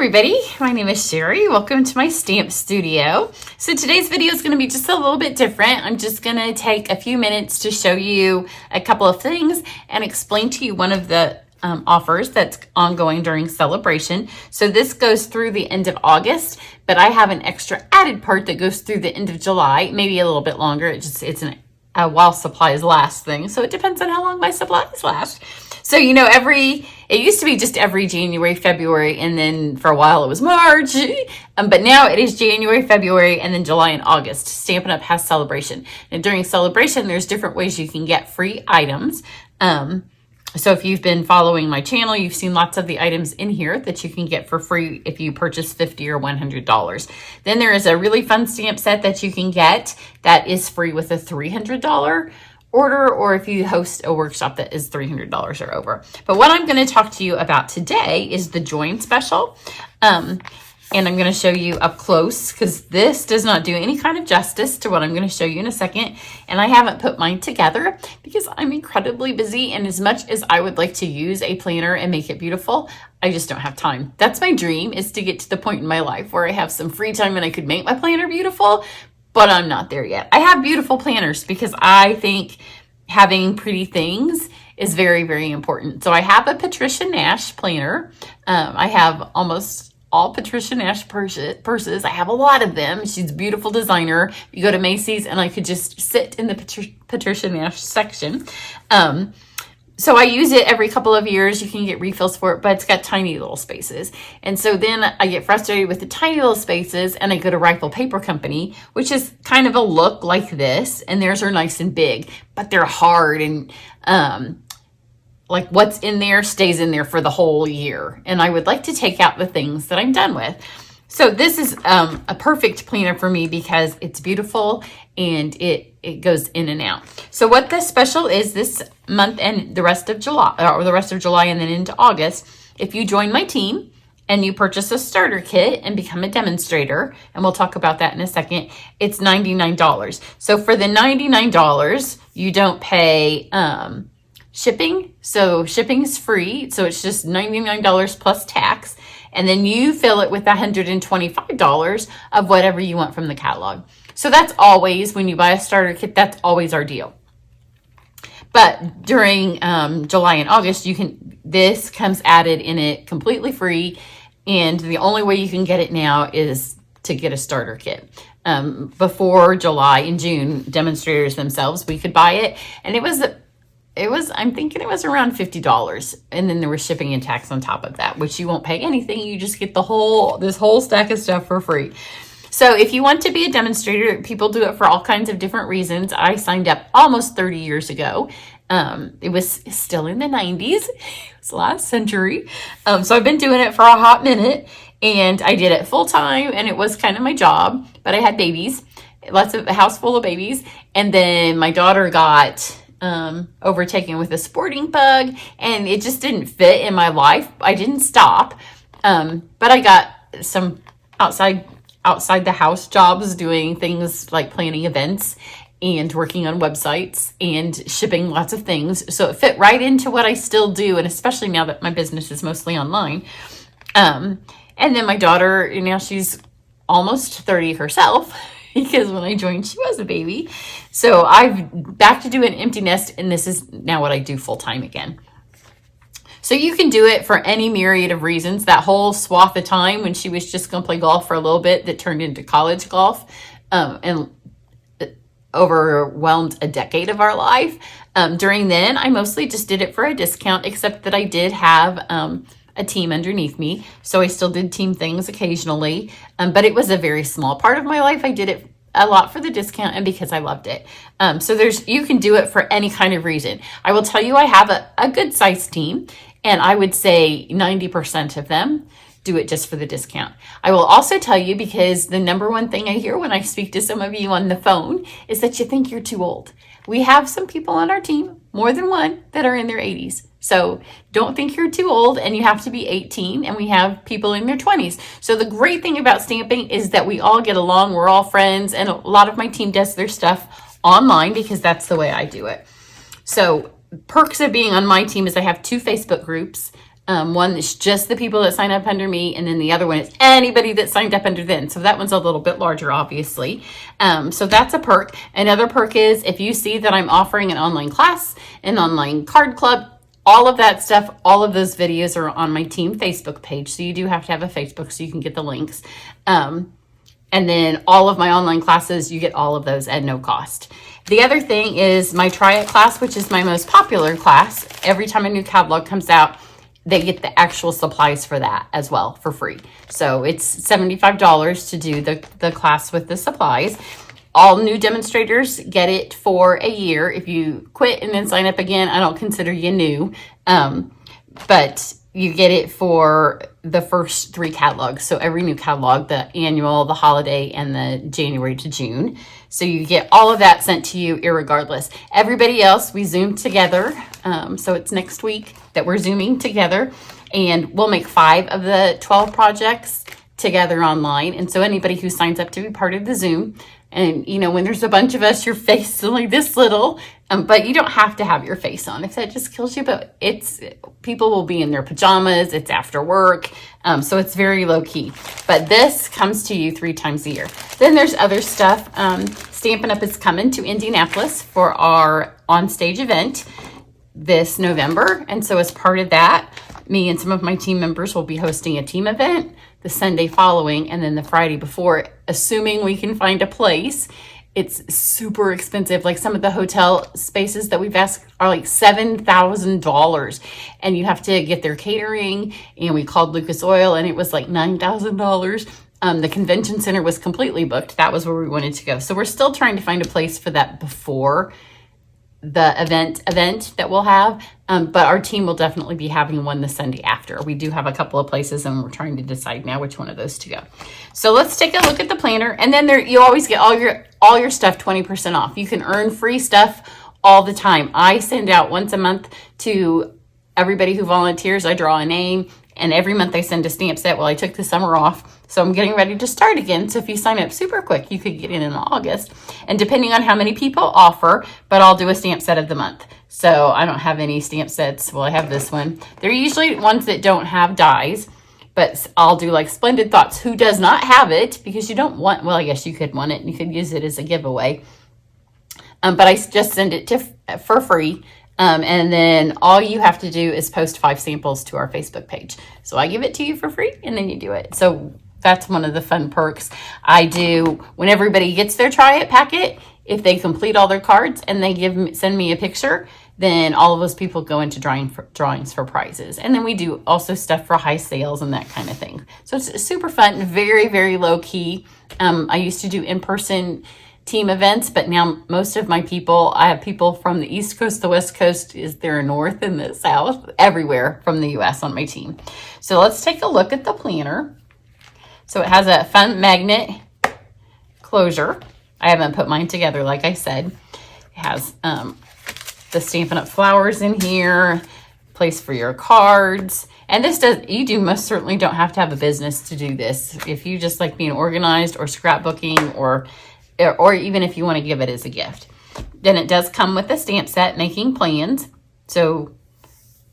everybody, my name is Sherry. Welcome to my stamp studio. So today's video is going to be just a little bit different. I'm just going to take a few minutes to show you a couple of things and explain to you one of the offers that's ongoing during celebration. So this goes through the end of August, but I have an extra added part that goes through the end of July, maybe a little bit longer. It's a while supplies last thing. So it depends on how long my supplies last. So, you know, it used to be just every January, February, and then for a while it was March. But now it is January, February, and then July and August. Stampin' Up! Has celebration. And during celebration, there's different ways you can get free items. So if you've been following my channel, you've seen lots of the items in here that you can get for free if you purchase $50 or $100. Then there is a really fun stamp set that you can get that is free with a $300 order, or if you host a workshop that is $300 or over. But what I'm going to talk to you about today is the Join Special. And I'm going to show you up close because this does not do any kind of justice to what I'm going to show you in a second. And I haven't put mine together because I'm incredibly busy. And as much as I would like to use a planner and make it beautiful, I just don't have time. That's my dream, is to get to the point in my life where I have some free time and I could make my planner beautiful, but I'm not there yet. I have beautiful planners because I think having pretty things is very, very important. So I have a Patricia Nash planner. I have almost all Patricia Nash purses. I have a lot of them. She's a beautiful designer. You go to Macy's and I could just sit in the Patricia Nash section. So I use it every couple of years. You can get refills for it, but it's got tiny little spaces. And so then I get frustrated with the tiny little spaces and I go to Rifle Paper Company, which is kind of a look like this. And theirs are nice and big, but they're hard, and like what's in there stays in there for the whole year. And I would like to take out the things that I'm done with. So this is a perfect planner for me because it's beautiful and it goes in and out. So what this special is this month and the rest of July, or the rest of July and then into August, if you join my team and you purchase a starter kit and become a demonstrator, and we'll talk about that in a second, it's $99. So for the $99, you don't pay shipping. So shipping is free. So it's just $99 plus tax. And then you fill it with $125 of whatever you want from the catalog. So that's always, when you buy a starter kit, that's always our deal. But during July and August, this comes added in it completely free. And the only way you can get it now is to get a starter kit. Before July and June, demonstrators themselves, we could buy it. And I'm thinking it was around $50. And then there was shipping and tax on top of that, which you won't pay anything. You just get this whole stack of stuff for free. So if you want to be a demonstrator, people do it for all kinds of different reasons. I signed up almost 30 years ago. It was still in the 90s. It was last century. So I've been doing it for a hot minute, and I did it full time, and it was kind of my job, but I had babies, a house full of babies. And then my daughter got overtaken with a sporting bug, and it just didn't fit in my life. I didn't stop, but I got some outside the house jobs doing things like planning events and working on websites and shipping lots of things. So it fit right into what I still do, and especially now that my business is mostly online. And then my daughter, now she's almost 30 herself, because when I joined, she was a baby. So I'm back to doing empty nest, and this is now what I do full time again. So you can do it for any myriad of reasons. That whole swath of time when she was just going to play golf for a little bit that turned into college golf and overwhelmed a decade of our life. During then, I mostly just did it for a discount, except that I did have a team underneath me. So I still did team things occasionally, but it was a very small part of my life. I did it a lot for the discount and because I loved it. So you can do it for any kind of reason. I will tell you, I have a good sized team, and I would say 90% of them do it just for the discount. I will also tell you, because the number one thing I hear when I speak to some of you on the phone is that you think you're too old. We have some people on our team, more than one, that are in their 80s. So don't think you're too old and you have to be 18, and we have people in their 20s. So the great thing about stamping is that we all get along. We're all friends, and a lot of my team does their stuff online because that's the way I do it. So perks of being on my team is I have 2 Facebook groups. One that's just the people that sign up under me, and then the other one is anybody that signed up under them. So that one's a little bit larger, obviously. So that's a perk. Another perk is if you see that I'm offering an online class, an online card club, all of that stuff, all of those videos are on my team Facebook page. So you do have to have a Facebook so you can get the links. And then all of my online classes, you get all of those at no cost. The other thing is my Try It class, which is my most popular class. Every time a new catalog comes out, they get the actual supplies for that as well for free. So it's $75 to do the class with the supplies. All new demonstrators get it for a year. If you quit and then sign up again, I don't consider you new. But you get it for the first 3 catalogs. So every new catalog, the annual, the holiday, and the January to June. So you get all of that sent to you irregardless. Everybody else, we Zoom together. So it's next week that we're Zooming together. And we'll make 5 of the 12 projects together online. And so anybody who signs up to be part of the Zoom, and you know, when there's a bunch of us, your face is only this little, but you don't have to have your face on if that just kills you. But people will be in their pajamas. It's after work. So it's very low key, but this comes to you 3 times a year. Then there's other stuff. Stampin' Up! Is coming to Indianapolis for our on-stage event this November. And so as part of that, me and some of my team members will be hosting a team event the Sunday following, and then the Friday before, assuming we can find a place. It's super expensive. Like some of the hotel spaces that we've asked are like $7,000, and you have to get their catering. And we called Lucas Oil, and it was like $9,000. The convention center was completely booked. That was where we wanted to go. So we're still trying to find a place for that before the event that we'll have. But our team will definitely be having one the Sunday after. We do have a couple of places, and we're trying to decide now which one of those to go. So let's take a look at the planner. And then you always get all your stuff 20% off. You can earn free stuff all the time. I send out once a month to everybody who volunteers. I draw a name, and every month I send a stamp set. Well, I took the summer off, so I'm getting ready to start again. So if you sign up super quick, you could get in August. And depending on how many people offer, but I'll do a stamp set of the month. So I don't have any stamp sets. Well, I have this one. They're usually ones that don't have dies, but I'll do like Splendid Thoughts. Who does not have it? Because you don't want, well, I guess you could want it and you could use it as a giveaway. But I just send it for free. And then all you have to do is post 5 samples to our Facebook page. So I give it to you for free, and then you do it. So that's one of the fun perks I do when everybody gets their Try It packet. If they complete all their cards and they send me a picture, then all of those people go into drawings for prizes. And then we do also stuff for high sales and that kind of thing. So it's super fun, very, very low key. I used to do in-person team events, but now most of my people, I have people from the East Coast, the West Coast, is there North and the South, everywhere from the US on my team. So let's take a look at the planner. So it has a fun magnet closure. I haven't put mine together, like I said. It has the Stampin' Up! Flowers in here, place for your cards. And you most certainly don't have to have a business to do this. If you just like being organized or scrapbooking or even if you want to give it as a gift. Then it does come with a stamp set, Making Plans. So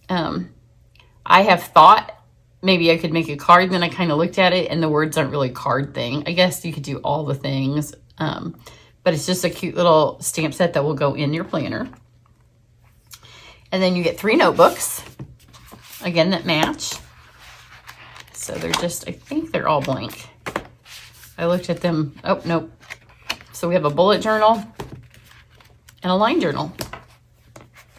I have thought maybe I could make a card, then I kind of looked at it and the words aren't really card thing. I guess you could do all the things, but it's just a cute little stamp set that will go in your planner. And then you get 3 notebooks, again, that match. So they're just, I think they're all blank. I looked at them, oh, nope. So we have a bullet journal and a line journal.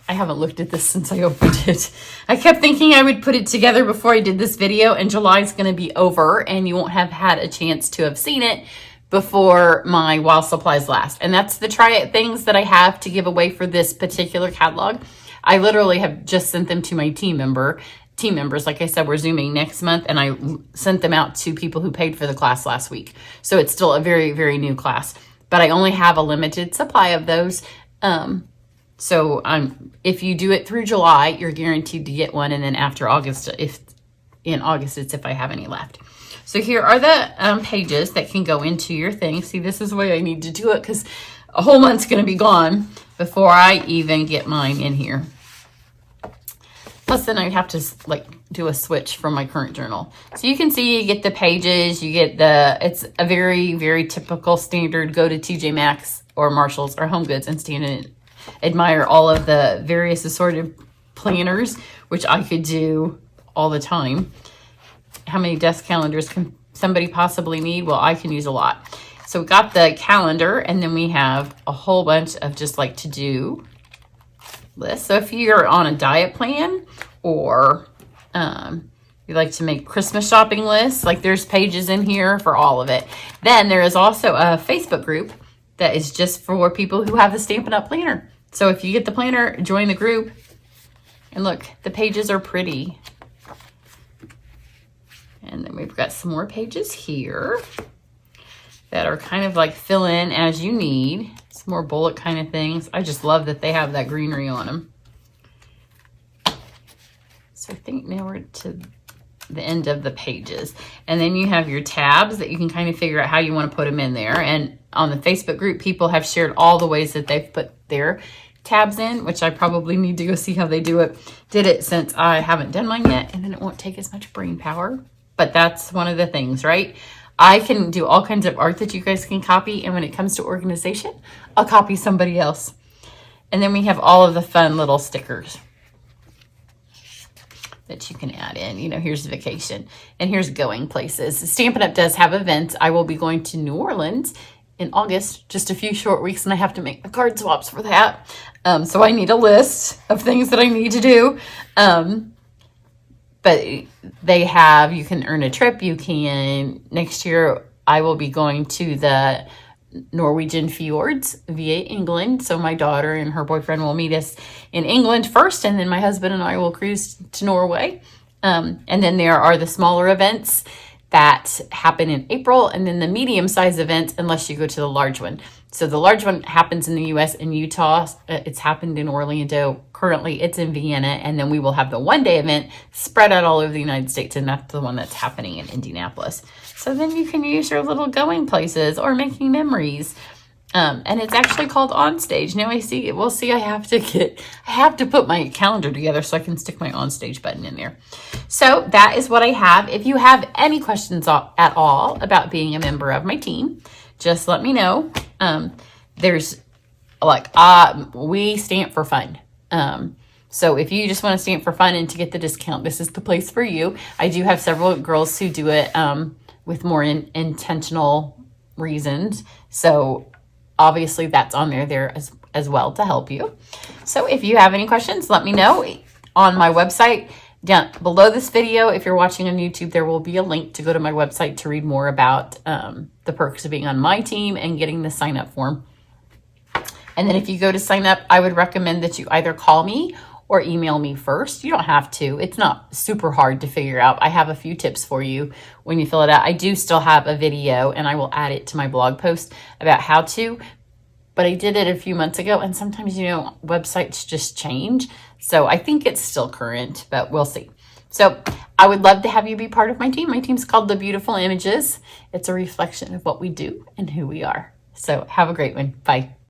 I haven't looked at this since I opened it. I kept thinking I would put it together before I did this video, and July is going to be over and you won't have had a chance to have seen it before my While Supplies Last. And that's the Try It things that I have to give away for this particular catalog. I literally have just sent them to my team members. Like I said, we're Zooming next month, and I sent them out to people who paid for the class last week. So it's still a very, very new class, but I only have a limited supply of those. So if you do it through July, you're guaranteed to get one. And then after August, in August, it's if I have any left. So here are the pages that can go into your thing. See, this is why I need to do it, because a whole month's going to be gone before I even get mine in here. Plus then I'd have to like do a switch from my current journal. So you can see you get the pages, you get the, it's a very, very typical standard, go to TJ Maxx or Marshall's or Home Goods and stand and admire all of the various assorted planners, which I could do all the time. How many desk calendars can somebody possibly need? Well, I can use a lot. So we got the calendar, and then we have a whole bunch of just like to-do lists. So if you're on a diet plan or you like to make Christmas shopping lists, like there's pages in here for all of it. Then there is also a Facebook group that is just for people who have the Stampin' Up! Planner. So if you get the planner, join the group. And look, the pages are pretty. And then we've got some more pages here that are kind of like fill in as you need. Some more bullet kind of things. I just love that they have that greenery on them. So I think now we're to the end of the pages. And then you have your tabs that you can kind of figure out how you want to put them in there. And on the Facebook group, people have shared all the ways that they've put their tabs in, which I probably need to go see how they did it since I haven't done mine yet. And then it won't take as much brain power. But that's one of the things, right? I can do all kinds of art that you guys can copy. And when it comes to organization, I'll copy somebody else. And then we have all of the fun little stickers that you can add in. You know, here's vacation and here's going places. Stampin' Up! Does have events. I will be going to New Orleans in August, just a few short weeks, and I have to make the card swaps for that. So I need a list of things that I need to do. But they have, you can earn a trip. You can, next year, I will be going to the Norwegian fjords via England. So my daughter and her boyfriend will meet us in England first, and then my husband and I will cruise to Norway. And then there are the smaller events that happen in April, and then the medium-sized events, unless you go to the large one. So the large one happens in the U.S. in Utah. It's happened in Orlando. Currently, it's in Vienna. And then we will have the one-day event spread out all over the United States, and that's the one that's happening in Indianapolis. So then you can use your little going places or making memories. And it's actually called Onstage. Now we'll see, I have to put my calendar together so I can stick my Onstage button in there. So that is what I have. If you have any questions at all about being a member of my team, just let me know. There's like, we stamp for fun. So if you just want to stamp for fun and to get the discount, this is the place for you. I do have several girls who do it, with more intentional reasons. So obviously that's on there as well to help you. So if you have any questions, let me know on my website. Down below this video, if you're watching on YouTube, there will be a link to go to my website to read more about the perks of being on my team and getting the sign up form. And then if you go to sign up, I would recommend that you either call me or email me first. You don't have to. It's not super hard to figure out. I have a few tips for you when you fill it out. I do still have a video, and I will add it to my blog post about how to, but I did it a few months ago, and sometimes, you know, websites just change. So I think it's still current, but we'll see. So I would love to have you be part of my team. My team's called The Beautiful Images. It's a reflection of what we do and who we are. So have a great one. Bye.